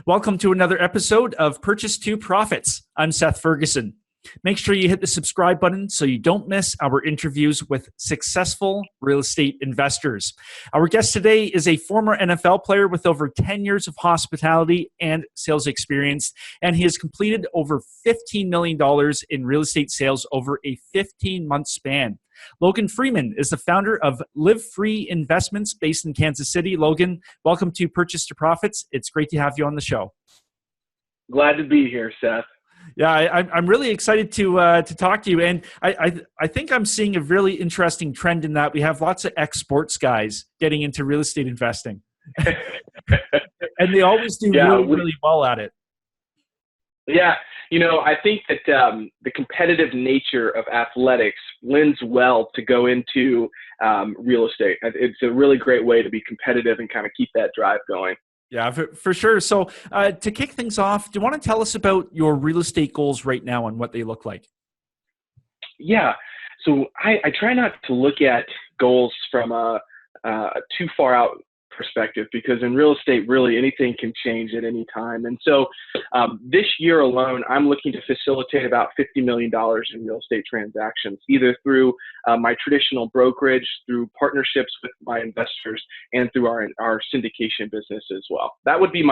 Welcome to another episode of Purchase to Profits. I'm Seth Ferguson. Make sure you hit the subscribe button so you don't miss our interviews with successful real estate investors. Our guest today is a former NFL player with over 10 years of hospitality and sales experience, and he has completed over $15 million in real estate sales over a 15-month span. Logan Freeman is the founder of Live Free Investments based in Kansas City. Logan, welcome to Purchase to Profits. It's great to have you on the show. Glad to be here, Seth. Yeah, I'm really excited to talk to you, and I think I'm seeing a really interesting trend in that we have lots of ex-sports guys getting into real estate investing, and they always do really well at it. Yeah, I think that the competitive nature of athletics lends well to go into real estate. It's a really great way to be competitive and kind of keep that drive going. Yeah, for sure. So to kick things off, do you want to tell us about your real estate goals right now and what they look like? Yeah, so I try not to look at goals from a too far out perspective, because in real estate, really anything can change at any time. And so this year alone, I'm looking to facilitate about $50 million in real estate transactions, either through my traditional brokerage, through partnerships with my investors, and through our syndication business as well. That would be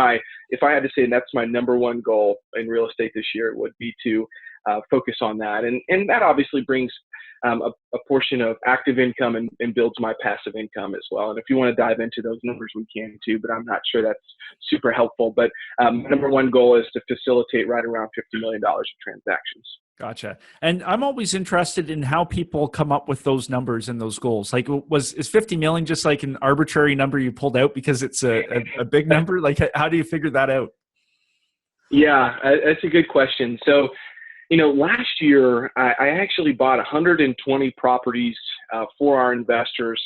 if I had to say that's my number one goal in real estate this year, it would be to focus on that. And that obviously brings a portion of active income and builds my passive income as well. And if you want to dive into those numbers, we can too, but I'm not sure that's super helpful. But number one goal is to facilitate right around $50 million of transactions. Gotcha. And I'm always interested in how people come up with those numbers and those goals. Like, is 50 million just like an arbitrary number you pulled out because it's a big number? Like, how do you figure that out? Yeah, that's a good question. So, last year, I actually bought 120 properties for our investors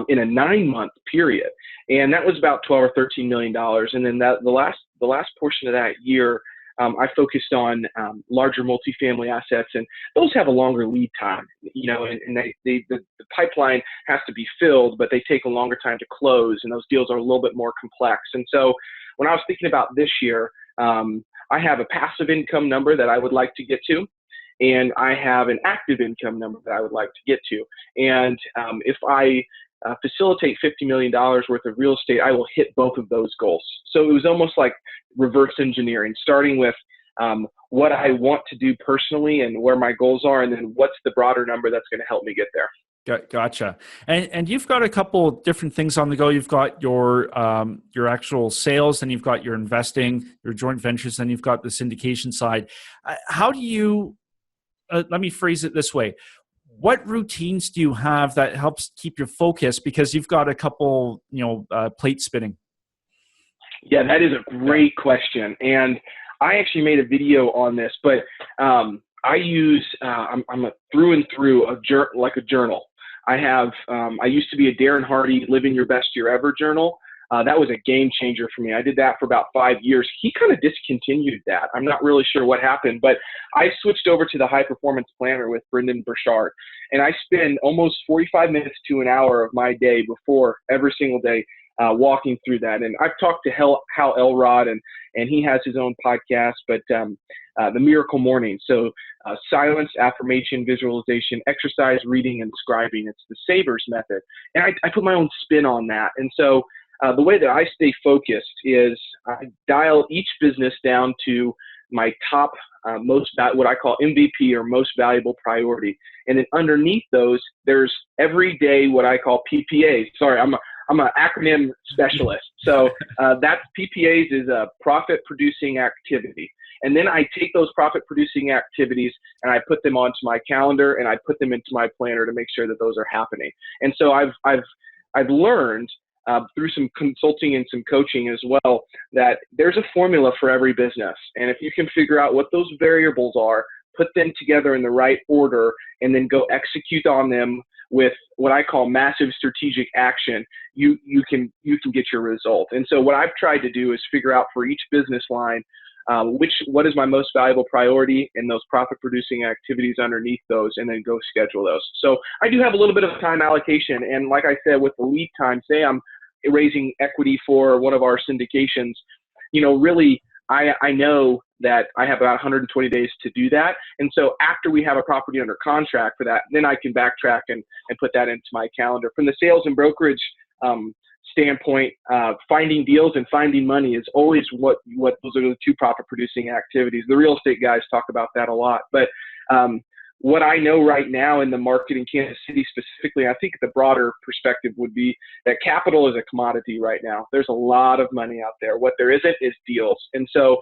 in a 9-month period. And that was about $12 or $13 million. And then the last portion of that year, I focused on larger multifamily assets, and those have a longer lead time, and the pipeline has to be filled, but they take a longer time to close, and those deals are a little bit more complex. And so when I was thinking about this year, I have a passive income number that I would like to get to, and I have an active income number that I would like to get to. And if I facilitate $50 million worth of real estate, I will hit both of those goals. So it was almost like reverse engineering, starting with what I want to do personally and where my goals are, and then what's the broader number that's going to help me get there. Gotcha. And you've got a couple different things on the go. You've got your actual sales, and you've got your investing, your joint ventures, and you've got the syndication side. How do you, let me phrase it this way. What routines do you have that helps keep your focus? Because you've got a couple, plates spinning. Yeah, that is a great question. And I actually made a video on this, but I use, I'm a through and through a journal. I used to be a Darren Hardy Living Your Best Year Ever journal. That was a game changer for me. I did that for about 5 years. He kind of discontinued that. I'm not really sure what happened, but I switched over to the High Performance Planner with Brendan Burchard, and I spend almost 45 minutes to an hour of my day before every single day walking through that. And I've talked to Hal Elrod, and he has his own podcast, but the Miracle Morning. So silence, affirmation, visualization, exercise, reading, and scribing. It's the Savers method. And I put my own spin on that. And so the way that I stay focused is I dial each business down to my top what I call MVP, or most valuable priority. And then underneath those, there's every day what I call PPAs. Sorry, I'm an acronym specialist. So that's PPAs is a profit producing activity. And then I take those profit producing activities and I put them onto my calendar, and I put them into my planner to make sure that those are happening. And so I've learned through some consulting and some coaching as well, that there's a formula for every business. And if you can figure out what those variables are, put them together in the right order, and then go execute on them with what I call massive strategic action, you can get your result. And so what I've tried to do is figure out for each business line, what is my most valuable priority, and those profit producing activities underneath those, and then go schedule those. So I do have a little bit of time allocation. And like I said, with the lead time, say I'm raising equity for one of our syndications, really, I know that I have about 120 days to do that. And so after we have a property under contract for that, then I can backtrack and put that into my calendar. From the sales and brokerage standpoint, finding deals and finding money is always what those are the two profit producing activities. The real estate guys talk about that a lot. But what I know right now in the market in Kansas City specifically, I think the broader perspective would be that capital is a commodity right now. There's a lot of money out there. What there isn't is deals. And so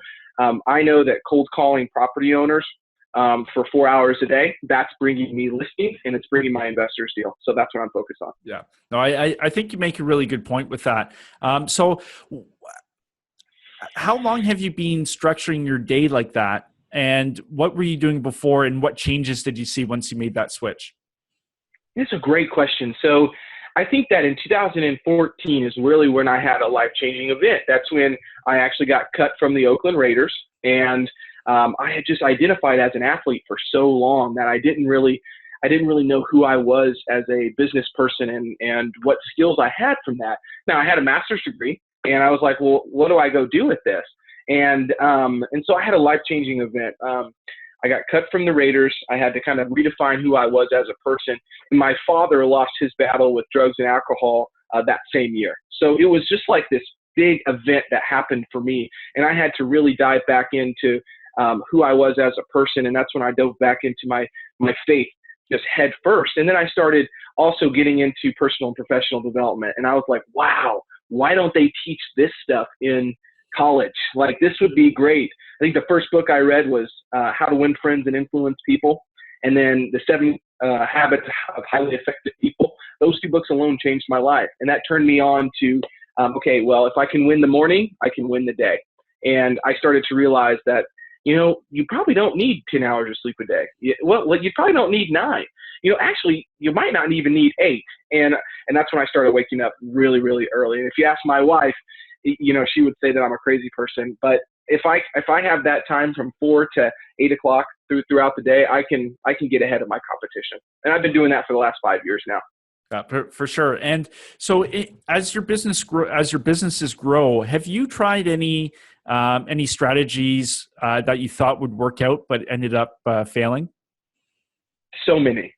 I know that cold calling property owners for 4 hours a day, that's bringing me listings and it's bringing my investors deal. So that's what I'm focused on. Yeah. No, I think you make a really good point with that. So how long have you been structuring your day like that? And what were you doing before, and what changes did you see once you made that switch? It's a great question. So I think that in 2014 is really when I had a life-changing event. That's when I actually got cut from the Oakland Raiders. And I had just identified as an athlete for so long that I didn't really know who I was as a business person and what skills I had from that. Now, I had a master's degree, and I was like, well, what do I go do with this? And so I had a life-changing event. I got cut from the Raiders. I had to kind of redefine who I was as a person. And my father lost his battle with drugs and alcohol that same year. So it was just like this big event that happened for me. And I had to really dive back into who I was as a person. And that's when I dove back into my faith just head first. And then I started also getting into personal and professional development. And I was like, wow, why don't they teach this stuff in college? Like, this would be great. I think the first book I read was How to Win Friends and Influence People. And then The 7 Habits of Highly Effective People. Those 2 books alone changed my life. And that turned me on to, okay, well, if I can win the morning, I can win the day. And I started to realize that, you probably don't need 10 hours of sleep a day. Well, you probably don't need 9. Actually, you might not even need 8. And that's when I started waking up really, really early. And if you ask my wife, she would say that I'm a crazy person. But if I have that time from 4 to 8 o'clock throughout the day, I can get ahead of my competition. And I've been doing that for the last 5 years now. For sure. And so as your businesses grow, have you tried any strategies that you thought would work out but ended up failing? So many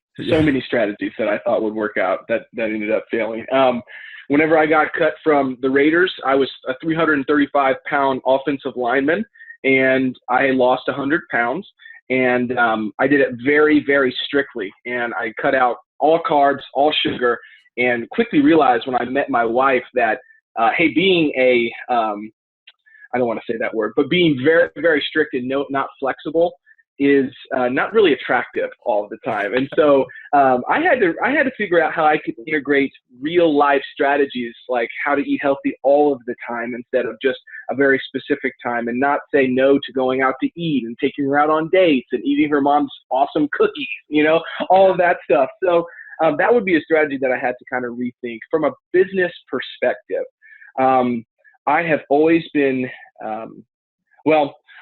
strategies that I thought would work out that ended up failing. Whenever I got cut from the Raiders, I was a 335-pound offensive lineman, and I lost 100 pounds. And I did it very, very strictly. And I cut out all carbs, all sugar, and quickly realized when I met my wife that, hey, being I don't want to say that word, but being very, very strict and not flexible is not really attractive all the time. And so I had to figure out how I could integrate real life strategies, like how to eat healthy all of the time instead of just a very specific time, and not say no to going out to eat and taking her out on dates and eating her mom's awesome cookies, all of that stuff. So that would be a strategy that I had to kind of rethink. From a business perspective, I have always been,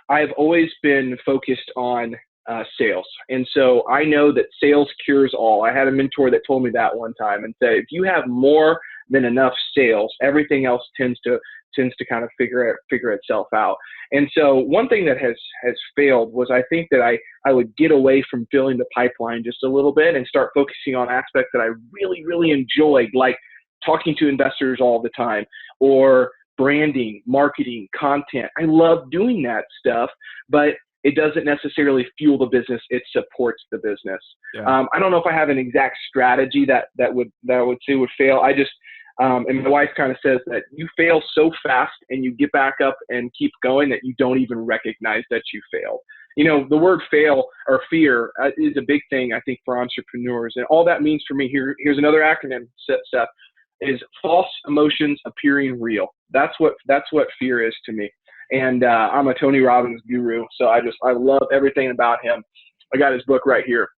I've always been focused on sales. And so I know that sales cures all. I had a mentor that told me that one time and said, if you have more than enough sales, everything else tends to kind of figure itself out. And so one thing that has failed was I think that I would get away from filling the pipeline just a little bit and start focusing on aspects that I really, really enjoyed, like talking to investors all the time, or branding, marketing, content. I love doing that stuff, but it doesn't necessarily fuel the business. It supports the business. Yeah. I don't know if I have an exact strategy that I would say would fail. I just, and my wife kind of says that you fail so fast and you get back up and keep going that you don't even recognize that you failed. The word fail or fear is a big thing, I think, for entrepreneurs. And all that means for me, here's another acronym, Seth, is false emotions appearing real. That's what fear is to me. And I'm a Tony Robbins guru, so I love everything about him. I got his book right here.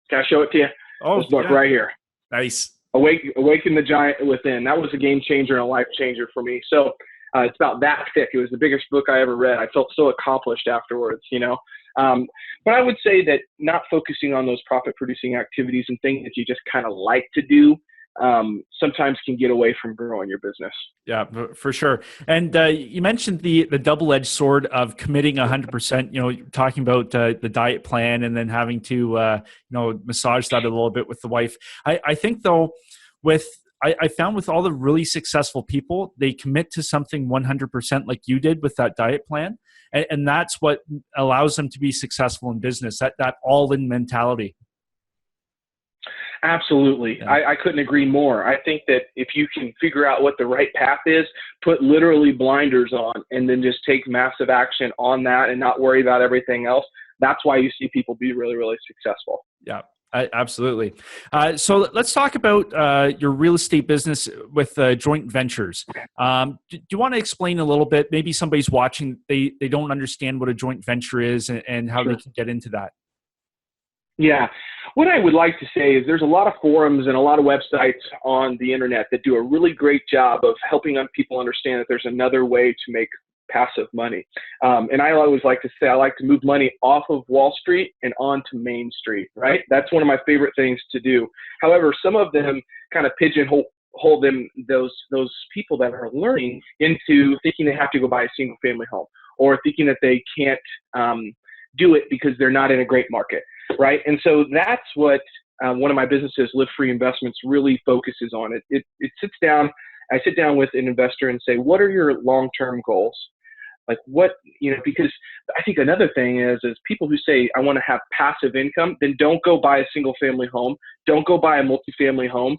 Can I show it to you? Oh, this book right here. Nice. Awaken the Giant Within. That was a game changer and a life changer for me. So it's about that thick. It was the biggest book I ever read. I felt so accomplished afterwards, But I would say that not focusing on those profit-producing activities and things that you just kind of like to do sometimes can get away from growing your business. Yeah, for sure. And you mentioned the double-edged sword of committing 100%. Talking about the diet plan and then having to massage that a little bit with the wife. I think though, I found with all the really successful people, they commit to something 100%, like you did with that diet plan, and that's what allows them to be successful in business. That all-in mentality. Absolutely. Yeah. I couldn't agree more. I think that if you can figure out what the right path is, put literally blinders on, and then just take massive action on that and not worry about everything else, that's why you see people be really, really successful. Yeah, absolutely. So let's talk about your real estate business with joint ventures. Do you want to explain a little bit? Maybe somebody's watching, they don't understand what a joint venture is and how they can get into that. Yeah. What I would like to say is there's a lot of forums and a lot of websites on the internet that do a really great job of helping people understand that there's another way to make passive money. And I always like to say I like to move money off of Wall Street and onto Main Street, right? That's one of my favorite things to do. However, some of them kind of pigeonhole those people that are learning into thinking they have to go buy a single family home, or thinking that they can't do it because they're not in a great market. Right. And so that's what one of my businesses, Live Free Investments, really focuses on. It sits down. I sit down with an investor and say, what are your long-term goals? Like because I think another thing is people who say, I want to have passive income, then don't go buy a single family home. Don't go buy a multifamily home.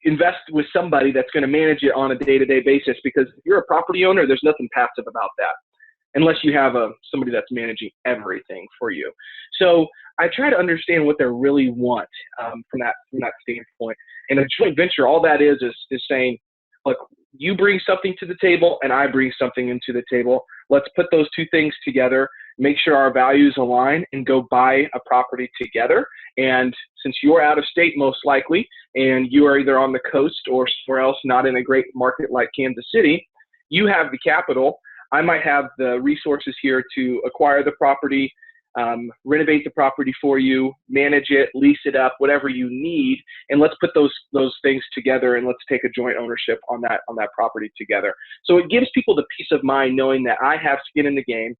Invest with somebody that's going to manage it on a day-to-day basis, because if you're a property owner, there's nothing passive about that, unless you have somebody that's managing everything for you. So I try to understand what they really want from that standpoint. And a joint venture, all that is saying, look, you bring something to the table and I bring something into the table. Let's put those two things together, make sure our values align, and go buy a property together. And since you're out of state most likely, and you are either on the coast or somewhere else, not in a great market like Kansas City, you have the capital. I might have the resources here to acquire the property, renovate the property for you, manage it, lease it up, whatever you need, and let's put those things together, and let's take a joint ownership on that property together. So it gives people the peace of mind knowing that I have skin in the game,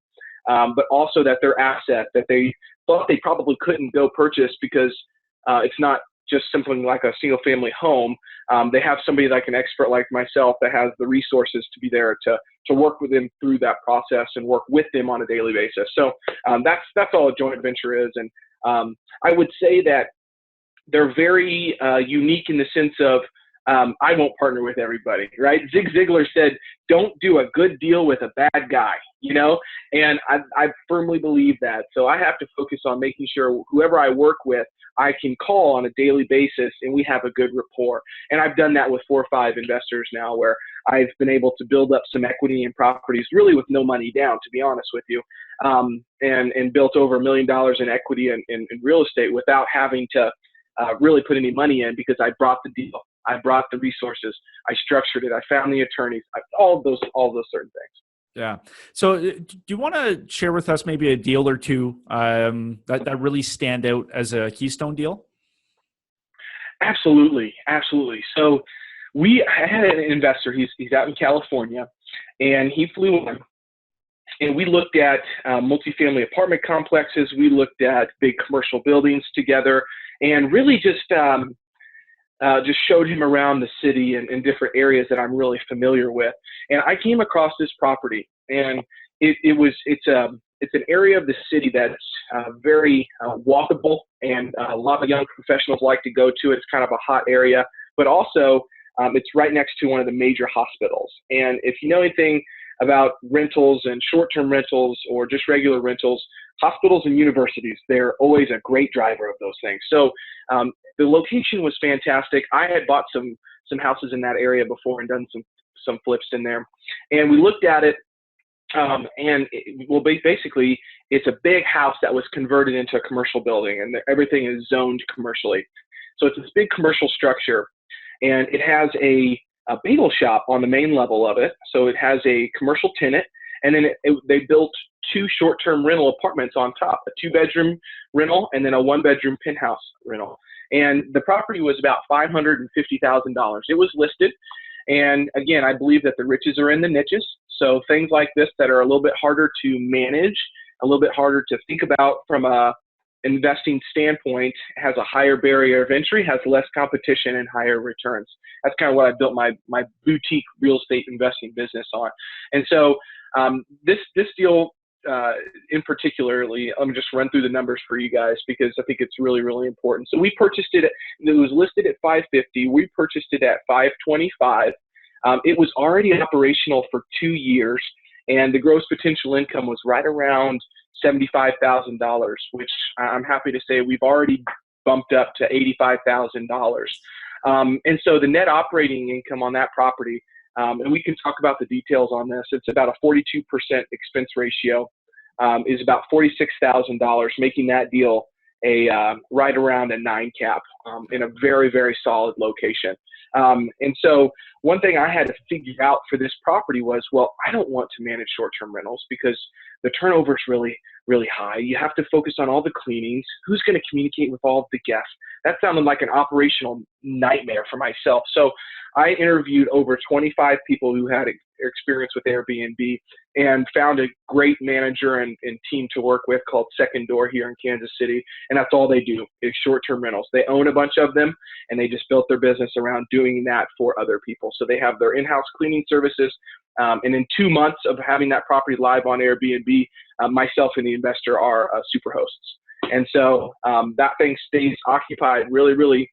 but also that their asset that they thought they probably couldn't go purchase because it's not just something like a single family home. They have somebody like an expert like myself that has the resources to be there to work with them through that process and work with them on a daily basis. So that's all a joint venture is. And I would say that they're very unique in the sense of I won't partner with everybody, right? Zig Ziglar said, don't do a good deal with a bad guy, and I firmly believe that. So I have to focus on making sure whoever I work with, I can call on a daily basis and we have a good rapport. And I've done that with 4 or 5 investors now, where I've been able to build up some equity in properties really with no money down, to be honest with you, and built over $1 million in equity in real estate without having to really put any money in, because I brought the deal. I brought the resources. I structured it. I found the attorneys. All those certain things. Yeah. So do you want to share with us maybe a deal or two that really stand out as a keystone deal? Absolutely. So I had an investor. He's out in California, and he flew in, and we looked at multifamily apartment complexes. We looked at big commercial buildings together, and really just showed him around the city and different areas that I'm really familiar with. And I came across this property, and it's an area of the city that's very walkable, and a lot of young professionals like to go to it. It's kind of a hot area, but also it's right next to one of the major hospitals. And if you know anything about rentals and short-term rentals or just regular rentals, hospitals and universities, they're always a great driver of those things. So the location was fantastic. I had bought some houses in that area before and done some flips in there. And we looked at it, basically it's a big house that was converted into a commercial building, and everything is zoned commercially. So it's this big commercial structure, and it has a bagel shop on the main level of it. So it has a commercial tenant, and then they built two short-term rental apartments on top, a 2-bedroom rental and then a 1-bedroom penthouse rental. And the property was about $550,000. It was listed. And again, I believe that the riches are in the niches. So things like this that are a little bit harder to manage, a little bit harder to think about from a investing standpoint, has a higher barrier of entry, has less competition and higher returns. That's kind of what I built my boutique real estate investing business on. And so this deal in particularly, let me just run through the numbers for you guys because I think it's really, really important. So we purchased it, it was listed at $550. We purchased it at $525. It was already operational for 2 years, and the gross potential income was right around $75,000, which I'm happy to say we've already bumped up to $85,000. And so the net operating income on that property, and we can talk about the details on this, it's about a 42% expense ratio, is about $46,000, making that deal a right around a 9 cap in a very, very solid location. And so one thing I had to figure out for this property was, well, I don't want to manage short-term rentals because the turnover is really, really high. You have to focus on all the cleanings. Who's going to communicate with all of the guests? That sounded like an operational nightmare for myself. So I interviewed over 25 people who had experience with Airbnb and found a great manager and team to work with called Second Door here in Kansas City. And that's all they do is short-term rentals. They own a bunch of them, and they just built their business around doing that for other people. So they have their in-house cleaning services. And in 2 months of having that property live on Airbnb, myself and the investor are super hosts. And so that thing stays occupied really, really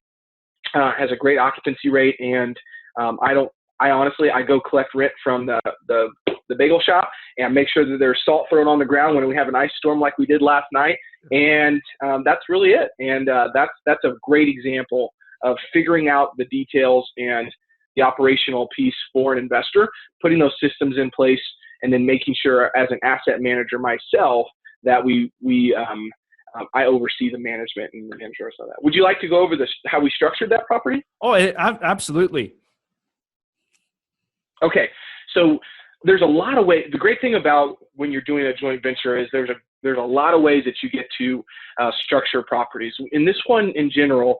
has a great occupancy rate. And I honestly go collect rent from the bagel shop and make sure that there's salt thrown on the ground when we have an ice storm like we did last night. And that's really it. And that's a great example of figuring out the details and the operational piece for an investor, putting those systems in place, and then making sure as an asset manager myself that I oversee the management and insurance of that. Would you like to go over this, how we structured that property? Oh, absolutely. Okay. So there's a lot of ways. The great thing about when you're doing a joint venture is there's a lot of ways that you get to structure properties. In this one, in general,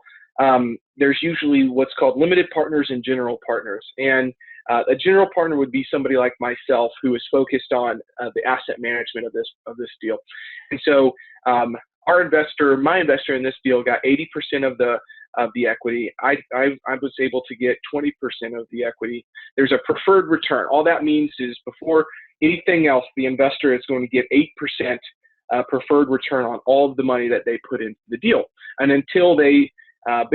there's usually what's called limited partners and general partners. And a general partner would be somebody like myself who is focused on the asset management of this deal. And so my investor in this deal got 80% of the equity. I was able to get 20% of the equity. There's a preferred return. All that means is before anything else, the investor is going to get 8% preferred return on all of the money that they put into the deal. And until they have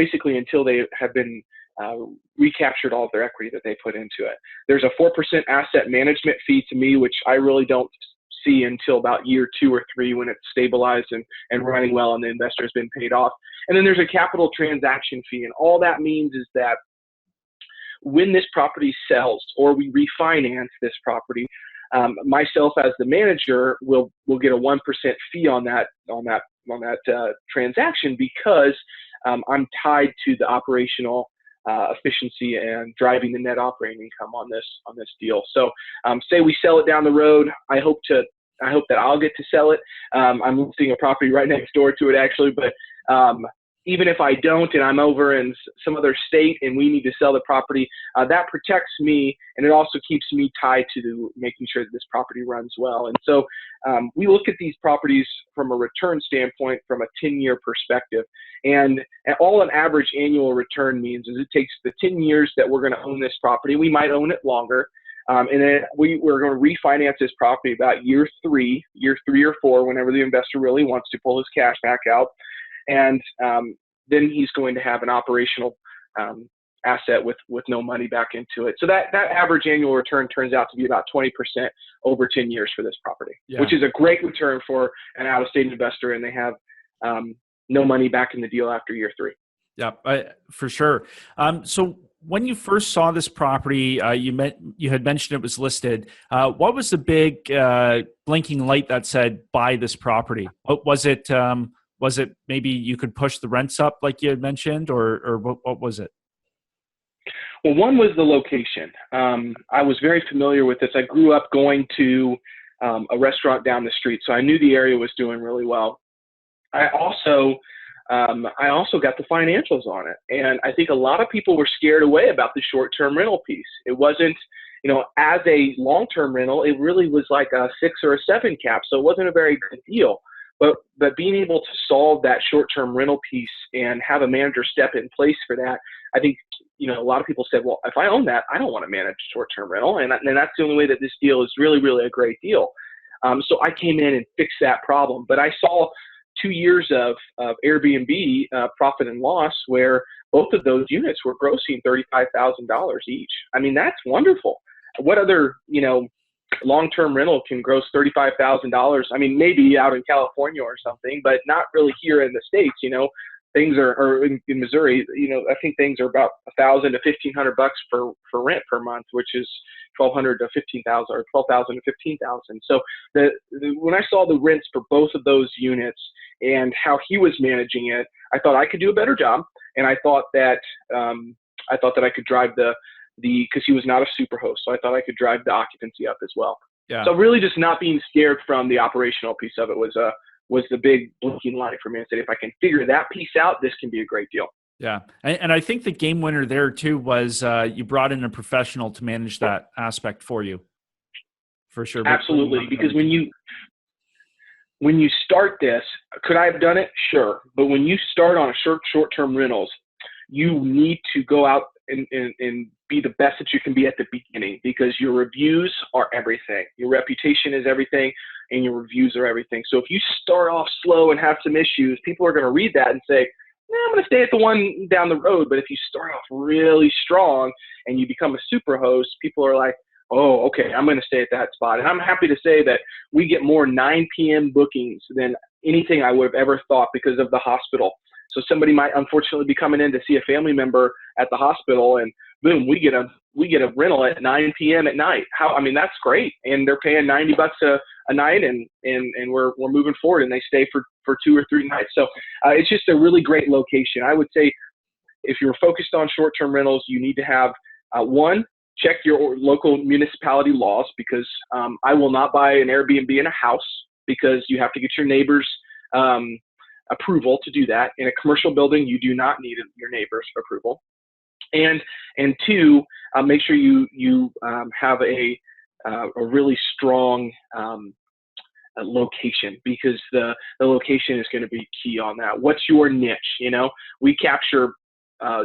been recaptured all of their equity that they put into it. There's a 4% asset management fee to me, which I really don't see until about year 2 or 3 when it's stabilized and running well and the investor has been paid off. And then there's a capital transaction fee. And all that means is that when this property sells or we refinance this property, myself as the manager will get a 1% fee on that transaction because I'm tied to the operational efficiency and driving the net operating income on this deal. So say we sell it down the road, I hope that I'll get to sell it. I'm listing a property right next door to it actually, but even if I don't and I'm over in some other state and we need to sell the property, that protects me, and it also keeps me tied to making sure that this property runs well. And so we look at these properties from a return standpoint from a 10-year perspective. And all an average annual return means is it takes the 10 years that we're going to own this property. We might own it longer. And then we're going to refinance this property about year 3 or 4, whenever the investor really wants to pull his cash back out. And then he's going to have an operational asset with no money back into it. So that average annual return turns out to be about 20% over 10 years for this property, which is a great return for an out-of-state investor, and they have no money back in the deal after year 3. Yeah, for sure. So when you first saw this property, you had mentioned it was listed. What was the big blinking light that said buy this property? Was it maybe you could push the rents up like you had mentioned, or what was it? Well, one was the location. I was very familiar with this. I grew up going to a restaurant down the street. So I knew the area was doing really well. I also got the financials on it. And I think a lot of people were scared away about the short-term rental piece. It wasn't, as a long-term rental, it really was like a 6 or a 7 cap. So it wasn't a very good deal. But being able to solve that short-term rental piece and have a manager step in place for that, I think, a lot of people said, well, if I own that, I don't want to manage short-term rental. And that's the only way that this deal is really, really a great deal. So I came in and fixed that problem. But I saw 2 years of Airbnb profit and loss where both of those units were grossing $35,000 each. I mean, that's wonderful. What other, long-term rental can gross $35,000? I mean, maybe out in California or something, but not really here in the States. Things are, or in Missouri, I think things are about $1,000 to $1,500 for rent per month, which is $1,200 to $15,000 or $12,000 to $15,000. So when I saw the rents for both of those units and how he was managing it, I thought I could do a better job, and I thought that I could drive because he was not a super host, so I thought I could drive the occupancy up as well. Yeah. So really, just not being scared from the operational piece of it was the big blinking light for me. I said, if I can figure that piece out, this can be a great deal. Yeah. And I think the game winner there too was you brought in a professional to manage that aspect for you. For sure. Absolutely. Because when you start this, could I have done it? Sure. But when you start on a short-term rentals, you need to go out and be the best that you can be at the beginning, because your reviews are everything. Your reputation is everything, and your reviews are everything. So if you start off slow and have some issues, people are going to read that and say, I'm going to stay at the one down the road. But if you start off really strong and you become a super host, people are like, oh, okay, I'm going to stay at that spot. And I'm happy to say that we get more 9 p.m. bookings than anything I would have ever thought because of the hospital. So somebody might unfortunately be coming in to see a family member at the hospital, and boom, we get a rental at 9 p.m. at night. That's great. And they're paying $90 a night, and we're moving forward, and they stay for 2 or 3 nights. So it's just a really great location. I would say if you're focused on short-term rentals, you need to have one, check your local municipality laws, because I will not buy an Airbnb in a house, because you have to get your neighbors approval to do that. In a commercial building, you do not need your neighbor's approval. And 2, make sure you have a really strong location, because the location is going to be key on that. What's your niche? We capture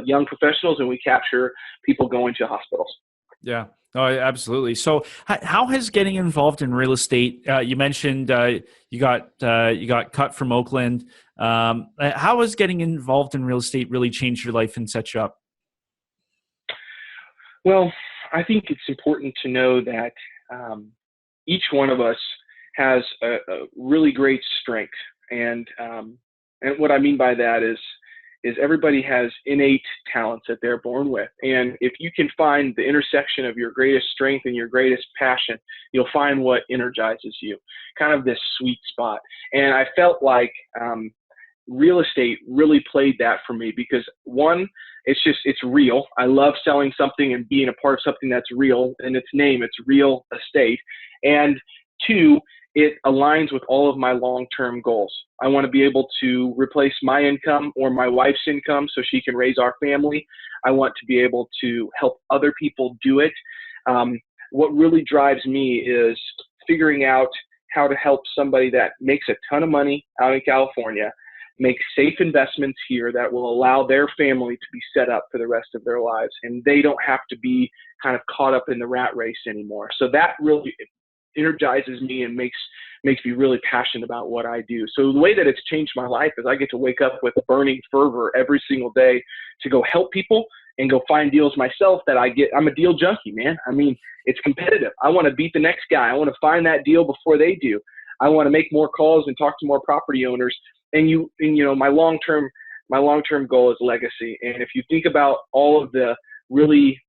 young professionals, and we capture people going to hospitals. Yeah. Oh, absolutely. So how has getting involved in real estate, you mentioned you got cut from Oakland. How has getting involved in real estate really changed your life and set you up? Well, I think it's important to know that each one of us has a really great strength. And what I mean by that is everybody has innate talents that they're born with. And if you can find the intersection of your greatest strength and your greatest passion, you'll find what energizes you, kind of this sweet spot. And I felt like real estate really played that for me, because one, it's real. I love selling something and being a part of something that's real, and its name, it's real estate. And 2, it aligns with all of my long-term goals. I want to be able to replace my income or my wife's income so she can raise our family. I want to be able to help other people do it. What really drives me is figuring out how to help somebody that makes a ton of money out in California make safe investments here that will allow their family to be set up for the rest of their lives, and they don't have to be kind of caught up in the rat race anymore. So that really energizes me and makes me really passionate about what I do. So the way that it's changed my life is I get to wake up with a burning fervor every single day to go help people and go find deals myself that I'm a deal junkie, man. I mean, it's competitive. I want to beat the next guy. I want to find that deal before they do. I want to make more calls and talk to more property owners. And my long-term goal is legacy. And if you think about all of the really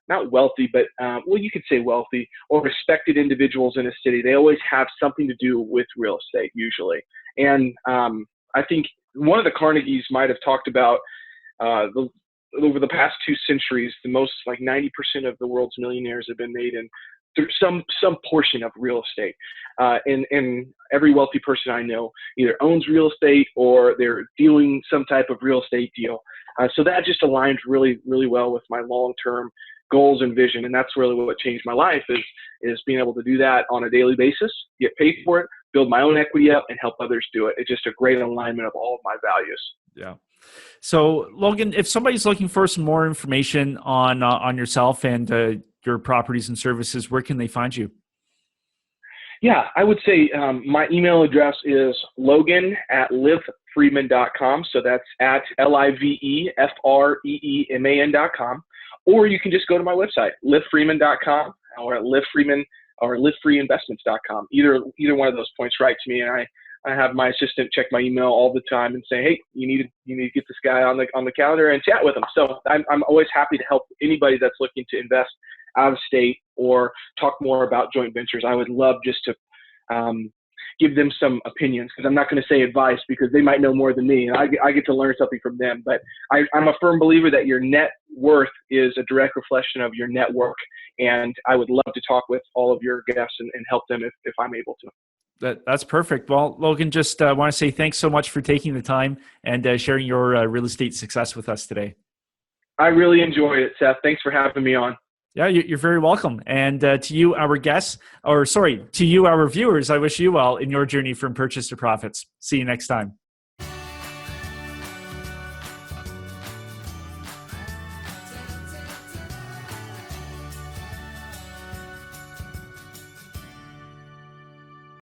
not wealthy, but you could say wealthy or respected individuals in a city, they always have something to do with real estate usually. And I think one of the Carnegies might have talked about over the past 2 centuries, the most like 90% of the world's millionaires have been made in through some portion of real estate. And every wealthy person I know either owns real estate or they're doing some type of real estate deal. So that just aligns really, really well with my long-term goals and vision. And that's really what changed my life is being able to do that on a daily basis, get paid for it, build my own equity up, and help others do it. It's just a great alignment of all of my values. Yeah. So Logan, if somebody's looking for some more information on yourself and your properties and services, where can they find you? Yeah, I would say my email address is logan@livefreeman.com. So that's at LIVEFREEMAN.com. Or you can just go to my website, livefreeman.com, or at livefreeman or livefreeinvestments.com. Either one of those points right to me, and I have my assistant check my email all the time and say, hey, you need to get this guy on the calendar and chat with him. So I'm always happy to help anybody that's looking to invest out of state or talk more about joint ventures. I would love just to give them some opinions, because I'm not going to say advice because they might know more than me, and I get to learn something from them. But I'm a firm believer that your net worth is a direct reflection of your network, and I would love to talk with all of your guests and help them if I'm able to. That's perfect. Well, Logan, just want to say thanks so much for taking the time and sharing your real estate success with us today. I really enjoyed it, Seth. Thanks for having me on. Yeah, you're very welcome. And to you, our guests, to you, our viewers, I wish you well in your journey from purchase to profits. See you next time.